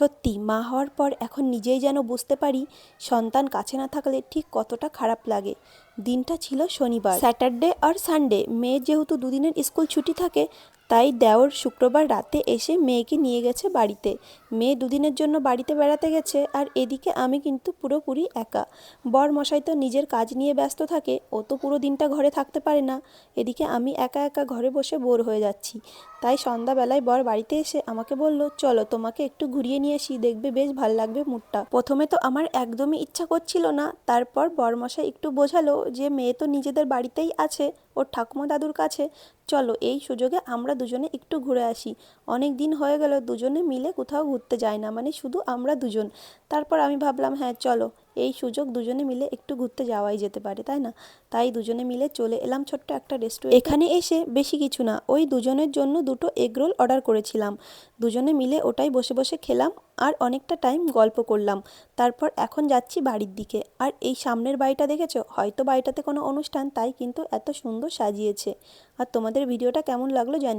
সত্যি মা হওয়ার পর এখন নিজেই যেন বুঝতে পারি সন্তান কাছে না থাকলে ঠিক কতটা খারাপ লাগে। দিনটা ছিল শনিবার, স্যাটারডে আর সানডে। মেয়ের যেহেতু দুদিনের স্কুল ছুটি থাকে, তাই দেওর শুক্রবার রাতে এসে মেয়েকে নিয়ে গেছে বাড়িতে। মেয়ে দুদিনের জন্য বাড়িতে বেড়াতে গেছে, আর এদিকে আমি কিন্তু পুরোপুরি একা। বর মশাই তো নিজের কাজ নিয়ে ব্যস্ত থাকে, ও তো পুরো দিনটা ঘরে থাকতে পারে না। এদিকে আমি একা একা ঘরে বসে বোর হয়ে যাচ্ছি। তাই সন্ধ্যাবেলায় বর বাড়িতে এসে আমাকে বলল, চলো তোমাকে একটু ঘুরিয়ে নিয়ে আসি, দেখবে বেশ ভাল লাগবে মুডটা। প্রথমে তো আমার একদমই ইচ্ছা করছিল না, তারপর বরমশাই একটু বোঝালো যে মেয়ে তো নিজেদের বাড়িতেই আছে, ওর ঠাকুমা দাদুর কাছে, চলো এই সুযোগে আমরা দুজনে একটু ঘুরে আসি। অনেক দিন হয়ে গেল দুজনে মিলে কোথাও ঘুরতে যাই না, মানে শুধু আমরা দুজন। তারপর আমি ভাবলাম, হ্যাঁ চলো, এই সুযোগ দুজনে মিলে একটু ঘুরতে যাওয়াই যেতে পারে, তাই না? তাই দুজনে মিলে চলে এলাম ছোট্ট একটা রেস্টুরেন্ট। এখানে এসে বেশি কিছু না, ওই দুজনের জন্য দুটো এগ রোল অর্ডার করেছিলাম। দুজনে মিলে ওটাই বসে বসে খেলাম আর অনেকটা টাইম গল্প করলাম। তারপর এখন যাচ্ছি বাড়ির দিকে। আর এই সামনের বাড়িটা দেখেছো? হয়তো বাড়িটাতে কোনো অনুষ্ঠান, তাই কিন্তু এত সুন্দর সাজিয়েছে। আর তোমাদের ভিডিওটা কেমন লাগলো জানি।